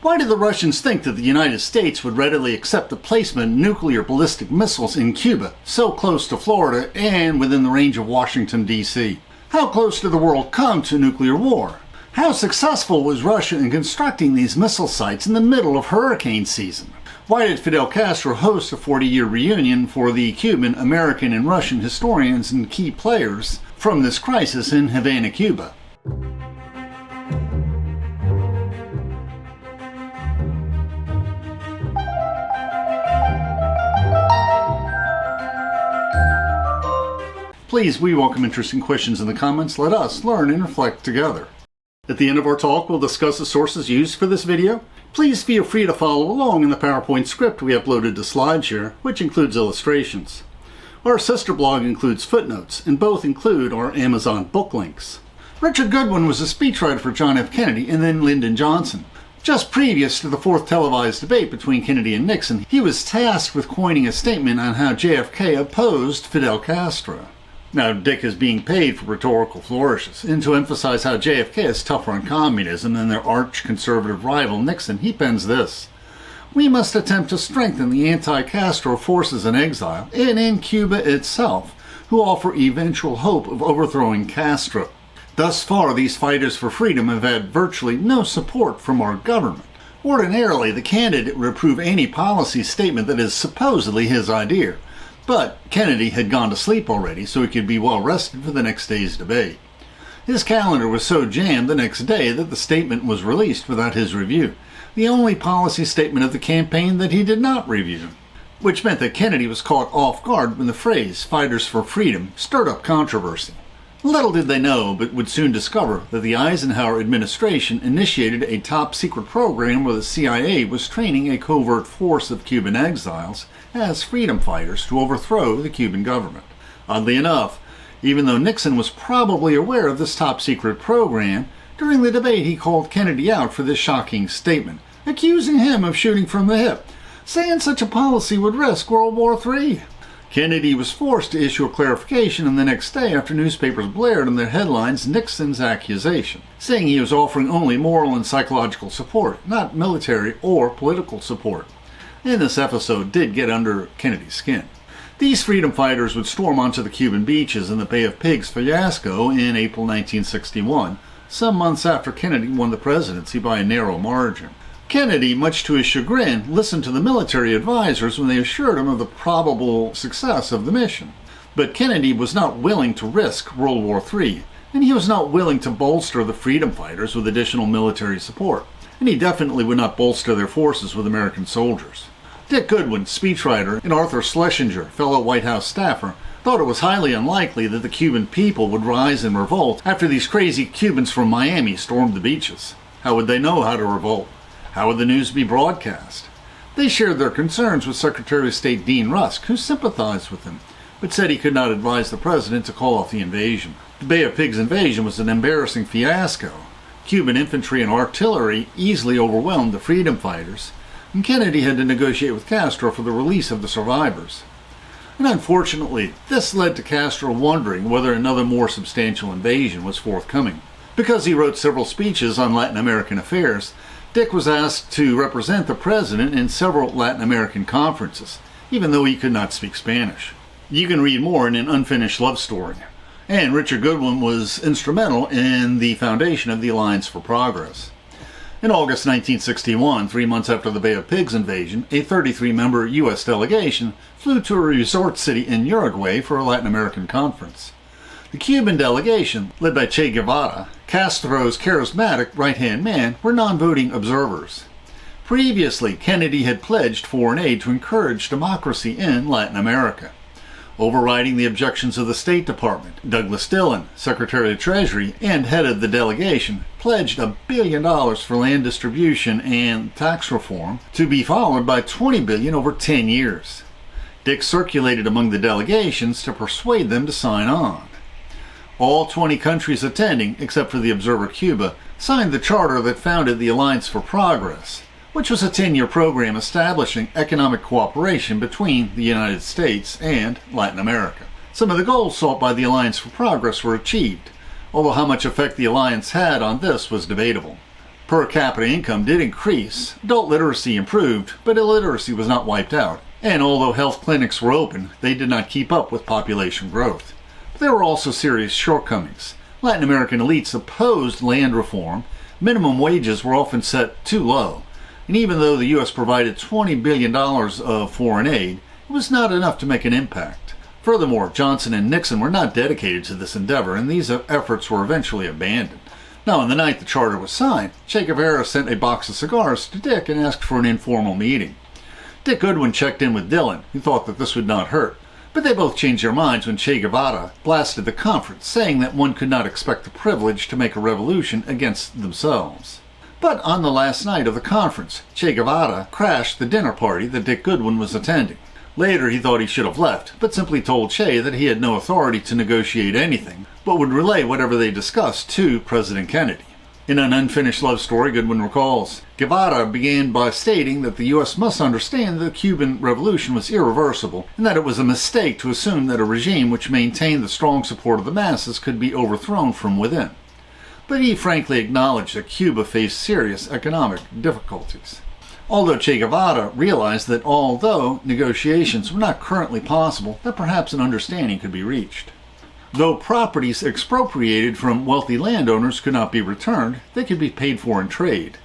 Why did the Russians think that the United States would readily accept the placement of nuclear ballistic missiles in Cuba, so close to Florida and within the range of Washington, D.C.? How close did the world come to nuclear war? How successful was Russia in constructing these missile sites in the middle of hurricane season? Why did Fidel Castro host a 40-year reunion for the Cuban, American, and Russian historians and key players from this crisis in Havana, Cuba? Please, we welcome interesting questions in the comments. Let us learn and reflect together. At the end of our talk, we'll discuss the sources used for this video. Please feel free to follow along in the PowerPoint script we uploaded to SlideShare, which includes illustrations. Our sister blog includes footnotes, and both include our Amazon book links. Richard Goodwin was a speechwriter for John F. Kennedy and then Lyndon Johnson. Just previous to the fourth televised debate between Kennedy and Nixon, he was tasked with coining a statement on how JFK opposed Fidel Castro. Now, Dick is being paid for rhetorical flourishes, and to emphasize how JFK is tougher on communism than their arch-conservative rival Nixon, he pens this: "We must attempt to strengthen the anti-Castro forces in exile and in Cuba itself, who offer eventual hope of overthrowing Castro. Thus far, these fighters for freedom have had virtually no support from our government. Ordinarily, the candidate would approve any policy statement that is supposedly his idea. But Kennedy had gone to sleep already, so he could be well rested for the next day's debate. His calendar was so jammed the next day that the statement was released without his review, the only policy statement of the campaign that he did not review, which meant that Kennedy was caught off guard when the phrase, 'fighters for freedom,' stirred up controversy. Little did they know, but would soon discover, that the Eisenhower administration initiated a top-secret program where the CIA was training a covert force of Cuban exiles as freedom fighters to overthrow the Cuban government. Oddly enough, even though Nixon was probably aware of this top-secret program, during the debate he called Kennedy out for this shocking statement, accusing him of shooting from the hip, saying such a policy would risk World War III. Kennedy was forced to issue a clarification on the next day after newspapers blared in their headlines Nixon's accusation, saying he was offering only moral and psychological support, not military or political support. And this episode did get under Kennedy's skin. These freedom fighters would storm onto the Cuban beaches in the Bay of Pigs fiasco in April 1961, some months after Kennedy won the presidency by a narrow margin. Kennedy, much to his chagrin, listened to the military advisors when they assured him of the probable success of the mission. But Kennedy was not willing to risk World War III, and he was not willing to bolster the freedom fighters with additional military support, and he definitely would not bolster their forces with American soldiers. Dick Goodwin, speechwriter, and Arthur Schlesinger, fellow White House staffer, thought it was highly unlikely that the Cuban people would rise in revolt after these crazy Cubans from Miami stormed the beaches. How would they know how to revolt? How would the news be broadcast? They shared their concerns with Secretary of State Dean Rusk, who sympathized with him, but said he could not advise the president to call off the invasion. The Bay of Pigs invasion was an embarrassing fiasco. Cuban infantry and artillery easily overwhelmed the freedom fighters, and Kennedy had to negotiate with Castro for the release of the survivors. And unfortunately, this led to Castro wondering whether another more substantial invasion was forthcoming. Because he wrote several speeches on Latin American affairs, Dick was asked to represent the president in several Latin American conferences, even though he could not speak Spanish. You can read more in An Unfinished Love Story. And Richard Goodwin was instrumental in the foundation of the Alliance for Progress. In August 1961, 3 months after the Bay of Pigs invasion, a 33-member U.S. delegation flew to a resort city in Uruguay for a Latin American conference. The Cuban delegation, led by Che Guevara, Castro's charismatic right-hand man, were non-voting observers. Previously, Kennedy had pledged foreign aid to encourage democracy in Latin America. Overriding the objections of the State Department, Douglas Dillon, Secretary of the Treasury and head of the delegation, pledged $1 billion for land distribution and tax reform, to be followed by $20 billion over 10 years. Dick circulated among the delegations to persuade them to sign on. All 20 countries attending, except for the observer Cuba, signed the charter that founded the Alliance for Progress, which was a 10-year program establishing economic cooperation between the United States and Latin America. Some of the goals sought by the Alliance for Progress were achieved, although how much effect the alliance had on this was debatable. Per capita income did increase, adult literacy improved, but illiteracy was not wiped out, and although health clinics were open, they did not keep up with population growth. But there were also serious shortcomings. Latin American elites opposed land reform, minimum wages were often set too low, and even though the U.S. provided $20 billion of foreign aid, it was not enough to make an impact. Furthermore, Johnson and Nixon were not dedicated to this endeavor, and these efforts were eventually abandoned. Now, on the night the charter was signed, Che Guevara sent a box of cigars to Dick and asked for an informal meeting. Dick Goodwin checked in with Dillon, who thought that this would not hurt, but they both changed their minds when Che Guevara blasted the conference, saying that one could not expect the privilege to make a revolution against themselves. But on the last night of the conference, Che Guevara crashed the dinner party that Dick Goodwin was attending. Later, he thought he should have left, but simply told Che that he had no authority to negotiate anything, but would relay whatever they discussed to President Kennedy. In an unfinished love story, Goodwin recalls, Guevara began by stating that the U.S. must understand that the Cuban Revolution was irreversible, and that it was a mistake to assume that a regime which maintained the strong support of the masses could be overthrown from within. But he frankly acknowledged that Cuba faced serious economic difficulties. Although Che Guevara realized that although negotiations were not currently possible, that perhaps an understanding could be reached. Though properties expropriated from wealthy landowners could not be returned, they could be paid for in trade.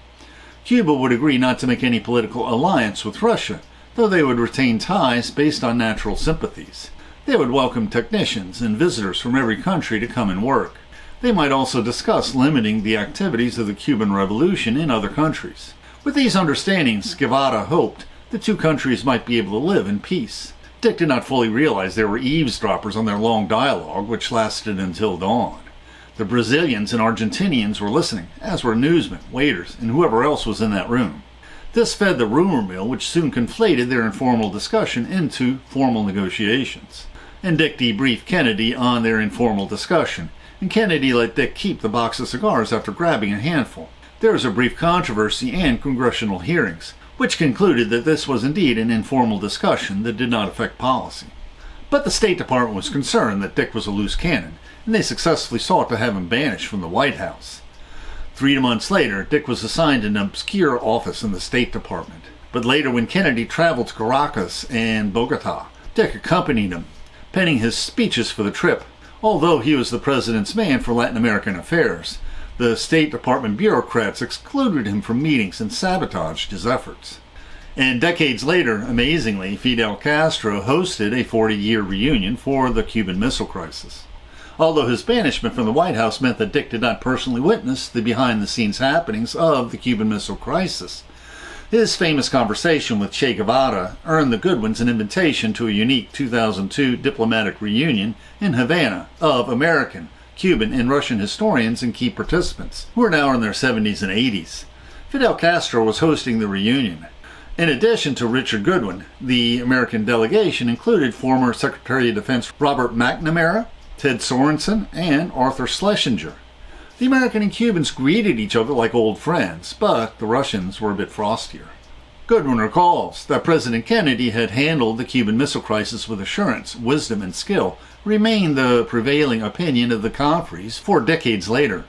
Cuba would agree not to make any political alliance with Russia, though they would retain ties based on natural sympathies. They would welcome technicians and visitors from every country to come and work. They might also discuss limiting the activities of the Cuban Revolution in other countries. With these understandings, Guevara hoped the two countries might be able to live in peace. Dick did not fully realize there were eavesdroppers on their long dialogue, which lasted until dawn. The Brazilians and Argentinians were listening, as were newsmen, waiters, and whoever else was in that room. This fed the rumor mill, which soon conflated their informal discussion into formal negotiations. And Dick debriefed Kennedy on their informal discussion, and Kennedy let Dick keep the box of cigars after grabbing a handful. There was a brief controversy and congressional hearings, which concluded that this was indeed an informal discussion that did not affect policy. But the State Department was concerned that Dick was a loose cannon, and they successfully sought to have him banished from the White House. 3 months later, Dick was assigned an obscure office in the State Department. But later, when Kennedy traveled to Caracas and Bogota, Dick accompanied him, penning his speeches for the trip. Although he was the president's man for Latin American affairs, the State Department bureaucrats excluded him from meetings and sabotaged his efforts. And decades later, amazingly, Fidel Castro hosted a 40-year reunion for the Cuban Missile Crisis. Although his banishment from the White House meant that Dick did not personally witness the behind-the-scenes happenings of the Cuban Missile Crisis, his famous conversation with Che Guevara earned the Goodwins an invitation to a unique 2002 diplomatic reunion in Havana of American, Cuban, and Russian historians and key participants, who are now in their 70s and 80s. Fidel Castro was hosting the reunion. In addition to Richard Goodwin, the American delegation included former Secretary of Defense Robert McNamara, Ted Sorensen, and Arthur Schlesinger. The American and Cubans greeted each other like old friends, but the Russians were a bit frostier. Goodwin recalls that President Kennedy had handled the Cuban Missile Crisis with assurance, wisdom, and skill, remained the prevailing opinion of the conferees for decades later.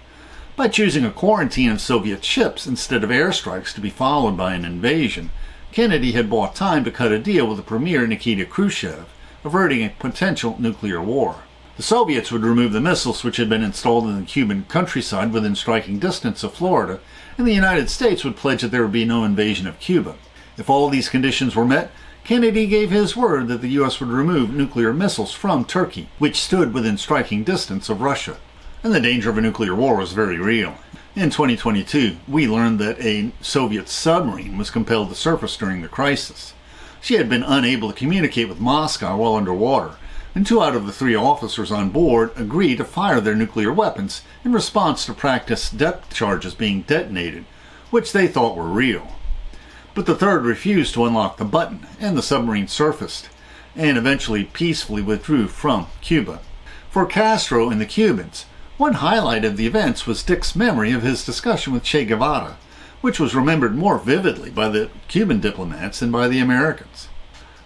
By choosing a quarantine of Soviet ships instead of airstrikes to be followed by an invasion, Kennedy had bought time to cut a deal with the premier Nikita Khrushchev, averting a potential nuclear war. The Soviets would remove the missiles which had been installed in the Cuban countryside within striking distance of Florida, and the United States would pledge that there would be no invasion of Cuba. If all these conditions were met, Kennedy gave his word that the U.S. would remove nuclear missiles from Turkey, which stood within striking distance of Russia. And the danger of a nuclear war was very real. In 2022, we learned that a Soviet submarine was compelled to surface during the crisis. She had been unable to communicate with Moscow while underwater, and 2 out of the 3 officers on board agreed to fire their nuclear weapons in response to practice depth charges being detonated, which they thought were real. But the third refused to unlock the button, and the submarine surfaced, and eventually peacefully withdrew from Cuba. For Castro and the Cubans, one highlight of the events was Dick's memory of his discussion with Che Guevara, which was remembered more vividly by the Cuban diplomats than by the Americans.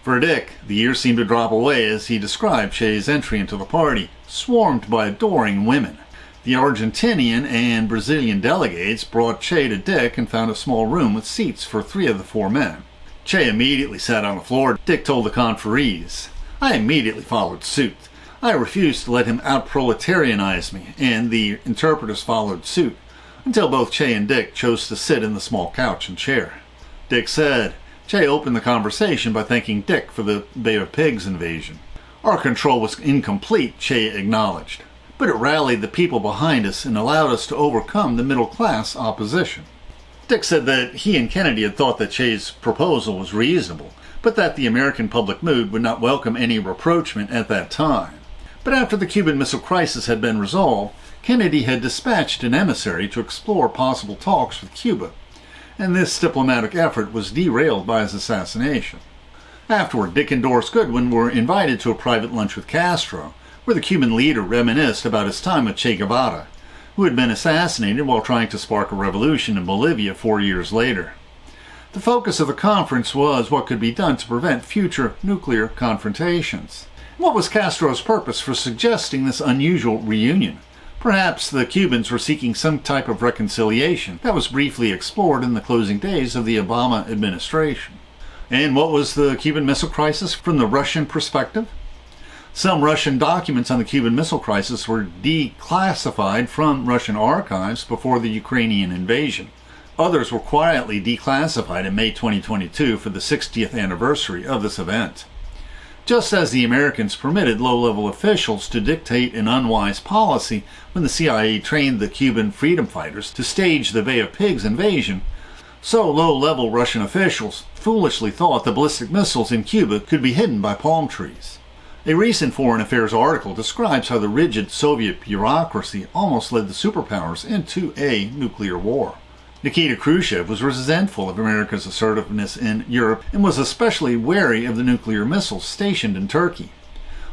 For Dick, the years seemed to drop away as he described Che's entry into the party, swarmed by adoring women. The Argentinian and Brazilian delegates brought Che to Dick and found a small room with seats for 3 of the 4 men. Che immediately sat on the floor. Dick told the conferees, "I immediately followed suit. I refused to let him out-proletarianize me, and the interpreters followed suit, until both Che and Dick chose to sit in the small couch and chair." Dick said, Che opened the conversation by thanking Dick for the Bay of Pigs invasion. "Our control was incomplete," Che acknowledged, "but it rallied the people behind us and allowed us to overcome the middle-class opposition." Dick said that he and Kennedy had thought that Che's proposal was reasonable, but that the American public mood would not welcome any rapprochement at that time. But after the Cuban Missile Crisis had been resolved, Kennedy had dispatched an emissary to explore possible talks with Cuba, and this diplomatic effort was derailed by his assassination. Afterward, Dick and Doris Goodwin were invited to a private lunch with Castro, where the Cuban leader reminisced about his time with Che Guevara, who had been assassinated while trying to spark a revolution in Bolivia 4 years later. The focus of the conference was what could be done to prevent future nuclear confrontations. What was Castro's purpose for suggesting this unusual reunion? Perhaps the Cubans were seeking some type of reconciliation that was briefly explored in the closing days of the Obama administration. And what was the Cuban Missile Crisis from the Russian perspective? Some Russian documents on the Cuban Missile Crisis were declassified from Russian archives before the Ukrainian invasion. Others were quietly declassified in May 2022 for the 60th anniversary of this event. Just as the Americans permitted low-level officials to dictate an unwise policy when the CIA trained the Cuban freedom fighters to stage the Bay of Pigs invasion, so low-level Russian officials foolishly thought the ballistic missiles in Cuba could be hidden by palm trees. A recent Foreign Affairs article describes how the rigid Soviet bureaucracy almost led the superpowers into a nuclear war. Nikita Khrushchev was resentful of America's assertiveness in Europe and was especially wary of the nuclear missiles stationed in Turkey.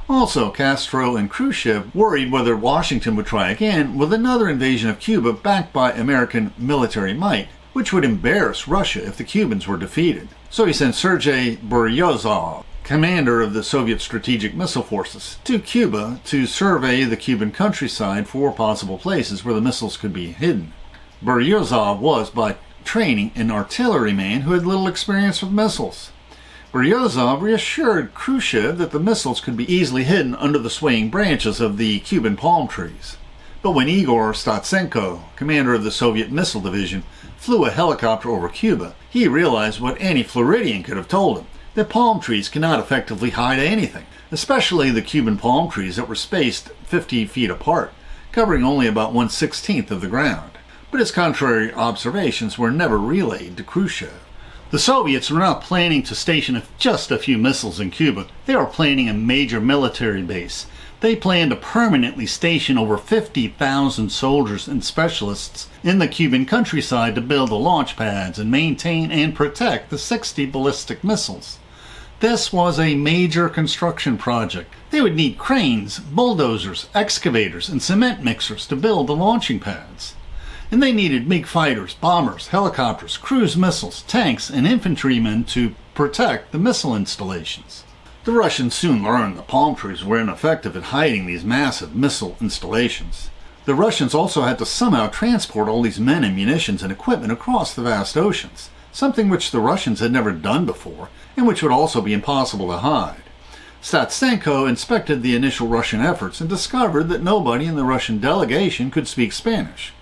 Also, Castro and Khrushchev worried whether Washington would try again with another invasion of Cuba backed by American military might, which would embarrass Russia if the Cubans were defeated. So he sent Sergei Beryozov, commander of the Soviet Strategic Missile Forces, to Cuba to survey the Cuban countryside for possible places where the missiles could be hidden. Beryozov was, by training, an artilleryman who had little experience with missiles. Beryozov reassured Khrushchev that the missiles could be easily hidden under the swaying branches of the Cuban palm trees. But when Igor Statsenko, commander of the Soviet Missile Division, flew a helicopter over Cuba, he realized what any Floridian could have told him, that palm trees cannot effectively hide anything, especially the Cuban palm trees that were spaced 50 feet apart, covering only about 1/16 of the ground. But his contrary observations were never relayed to Khrushchev. The Soviets were not planning to station just a few missiles in Cuba. They were planning a major military base. They planned to permanently station over 50,000 soldiers and specialists in the Cuban countryside to build the launch pads and maintain and protect the 60 ballistic missiles. This was a major construction project. They would need cranes, bulldozers, excavators, and cement mixers to build the launching pads. And they needed MiG fighters, bombers, helicopters, cruise missiles, tanks, and infantrymen to protect the missile installations. The Russians soon learned the palm trees were ineffective at hiding these massive missile installations. The Russians also had to somehow transport all these men and munitions and equipment across the vast oceans, something which the Russians had never done before, and which would also be impossible to hide. Statsenko inspected the initial Russian efforts and discovered that nobody in the Russian delegation could speak Spanish.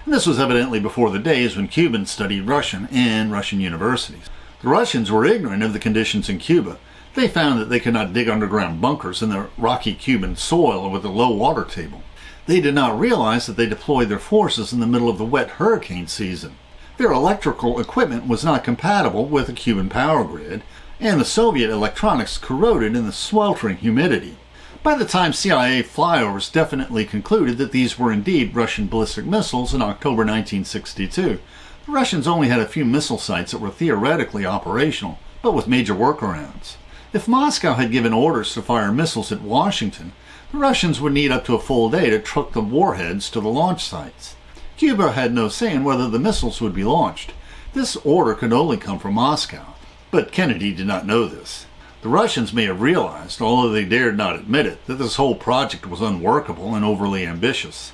And this was evidently before the days when Cubans studied Russian in Russian universities. The Russians were ignorant of the conditions in Cuba. They found that they could not dig underground bunkers in the rocky Cuban soil with a low water table. They did not realize that they deployed their forces in the middle of the wet hurricane season. Their electrical equipment was not compatible with a Cuban power grid, and the Soviet electronics corroded in the sweltering humidity. By the time CIA flyovers definitely concluded that these were indeed Russian ballistic missiles in October 1962, the Russians only had a few missile sites that were theoretically operational, but with major workarounds. If Moscow had given orders to fire missiles at Washington, the Russians would need up to a full day to truck the warheads to the launch sites. Cuba had no say in whether the missiles would be launched. This order could only come from Moscow, but Kennedy did not know this. The Russians may have realized, although they dared not admit it, that this whole project was unworkable and overly ambitious.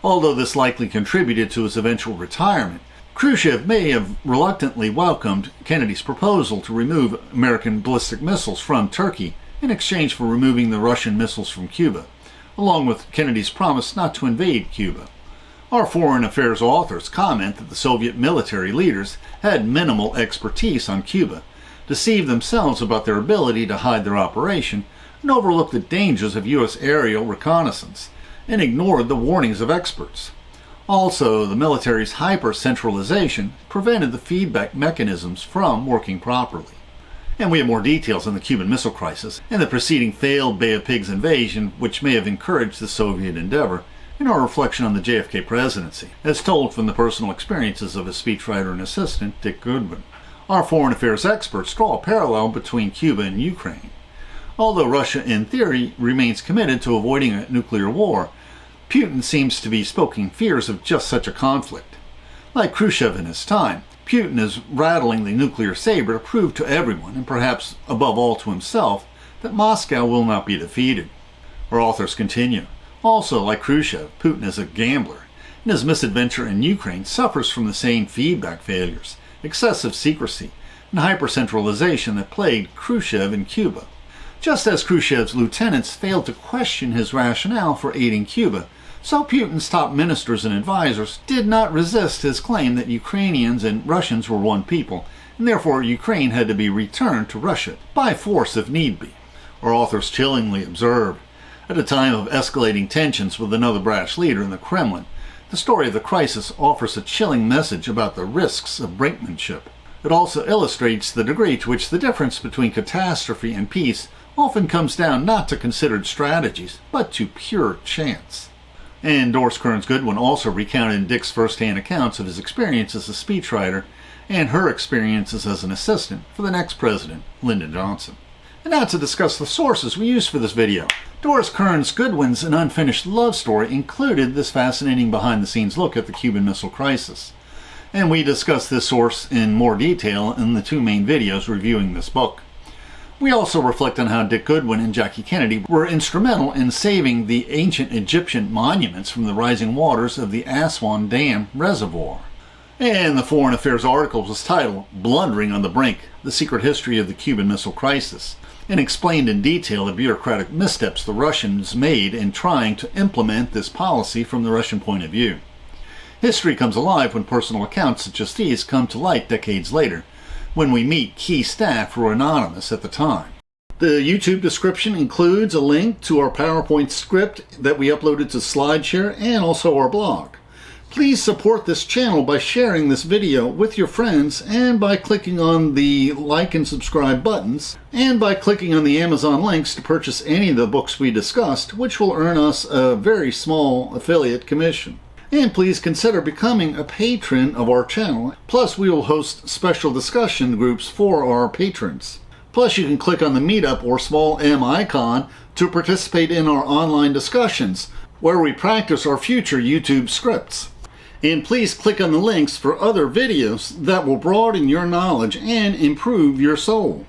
Although this likely contributed to his eventual retirement, Khrushchev may have reluctantly welcomed Kennedy's proposal to remove American ballistic missiles from Turkey in exchange for removing the Russian missiles from Cuba, along with Kennedy's promise not to invade Cuba. Our foreign affairs authors comment that the Soviet military leaders had minimal expertise on Cuba, deceived themselves about their ability to hide their operation, and overlooked the dangers of U.S. aerial reconnaissance, and ignored the warnings of experts. Also, the military's hyper-centralization prevented the feedback mechanisms from working properly. And we have more details on the Cuban Missile Crisis and the preceding failed Bay of Pigs invasion, which may have encouraged the Soviet endeavor, in our reflection on the JFK presidency, as told from the personal experiences of his speechwriter and assistant, Dick Goodwin. Our foreign affairs experts draw a parallel between Cuba and Ukraine. Although Russia, in theory, remains committed to avoiding a nuclear war, Putin seems to be stoking fears of just such a conflict. Like Khrushchev in his time, Putin is rattling the nuclear saber to prove to everyone, and perhaps above all to himself, that Moscow will not be defeated. Our authors continue. Also, like Khrushchev, Putin is a gambler, and his misadventure in Ukraine suffers from the same feedback failures, excessive secrecy, and hypercentralization that plagued Khrushchev in Cuba. Just as Khrushchev's lieutenants failed to question his rationale for aiding Cuba, so Putin's top ministers and advisors did not resist his claim that Ukrainians and Russians were one people, and therefore Ukraine had to be returned to Russia by force if need be. Our authors chillingly observe, at a time of escalating tensions with another brash leader in the Kremlin, the story of the crisis offers a chilling message about the risks of brinkmanship. It also illustrates the degree to which the difference between catastrophe and peace often comes down not to considered strategies, but to pure chance. And Doris Kearns Goodwin also recounted Dick's first-hand accounts of his experience as a speechwriter and her experiences as an assistant for the next president, Lyndon Johnson. And now to discuss the sources we used for this video. Doris Kearns Goodwin's An Unfinished Love Story included this fascinating behind-the-scenes look at the Cuban Missile Crisis. And we discussed this source in more detail in the two main videos reviewing this book. We also reflect on how Dick Goodwin and Jackie Kennedy were instrumental in saving the ancient Egyptian monuments from the rising waters of the Aswan Dam Reservoir. And the Foreign Affairs article was titled Blundering on the Brink, The Secret History of the Cuban Missile Crisis, and explained in detail the bureaucratic missteps the Russians made in trying to implement this policy from the Russian point of view. History comes alive when personal accounts such as these come to light decades later, when we meet key staff who were anonymous at the time. The YouTube description includes a link to our PowerPoint script that we uploaded to SlideShare and also our blog. Please support this channel by sharing this video with your friends and by clicking on the like and subscribe buttons and by clicking on the Amazon links to purchase any of the books we discussed, which will earn us a very small affiliate commission. And please consider becoming a patron of our channel. Plus, we will host special discussion groups for our patrons. Plus, you can click on the Meetup or small M icon to participate in our online discussions, where we practice our future YouTube scripts. And please click on the links for other videos that will broaden your knowledge and improve your soul.